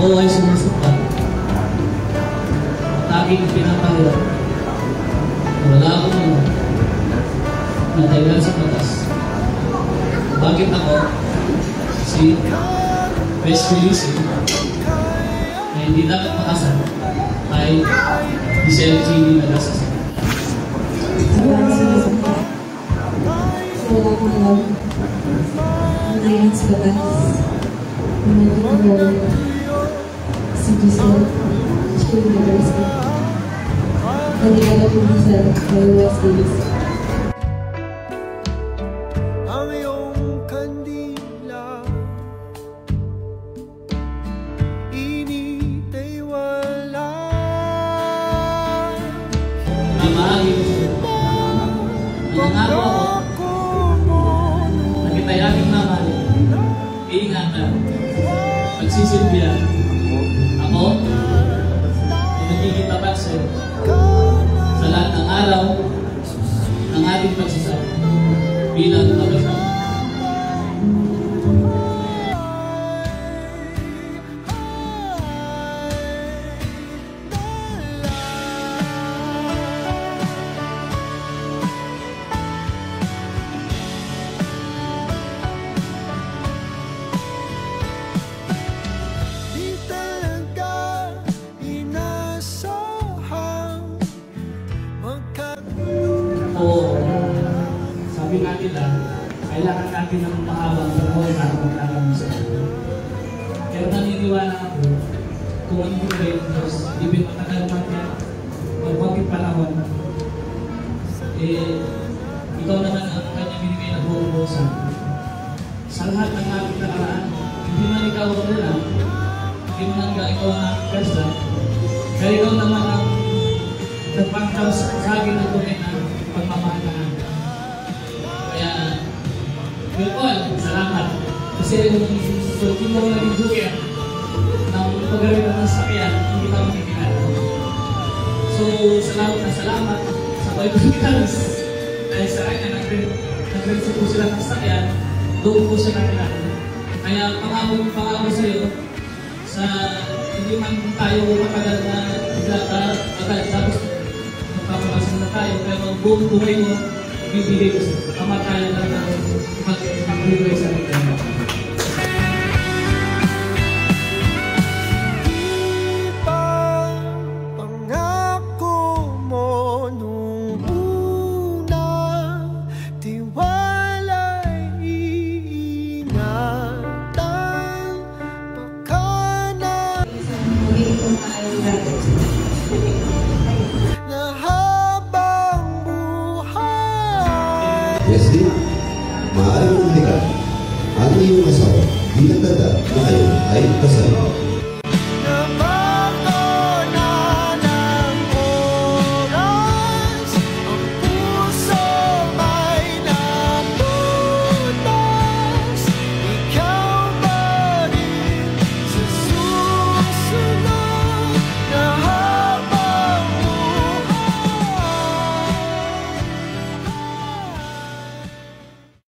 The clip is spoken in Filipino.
Ako ay sumusukat. At aking pinapahirap. Wala akong natailan sa batas. Bakit ako, si Best Felice, na hindi dapat makasal, ay di siya yung chini na gasas. Wala akong love. Natailan sa batas. Naman ako si Giselle, School University. Nagigala po Giselle, may West Davis. Ang iyong kandila, init ay wala. Ang maagi ko sa'yo. Nangangako ako na kita'y aking mamahalin. Iingatan. Pagsisilbihan. Ako ay nagiging tapat sa'yo sa lahat ng araw ng ating pagsasama bilang mag-asawa. Sabi nga nila, kailangan natin ng mahabang panahon para magkakaroon sa iyo. Pero naniniwala ako, kung hindi ba yung Diyos, ibig matagal man yan, magwaging panahon, ikaw naman ang kanya binigay na buong sa sa lahat ng ating nakaraan. Hindi man ikaw ang nila, hindi man ikaw ang aking pesta, kaya ikaw naman ang nagpangkaw sa akin ng tunay na pagmamahal na namin. Kaya, Paul, salamat. Kasi hindi mo naging bukya ng paggaling ng sakyan, hindi ka makikilala. So, salamat sa Pagpagkitalis. Dahil sa kanya, nag-receive po sila ng sakyan, doon po siya nakilala. Kaya, pangako sa iyo, sa hindi man tayo matagal na agad tapos magpapakasin na tayo, pero buong buhay mo, bibigay ko sa kamatayan na mag-buhay sa akin.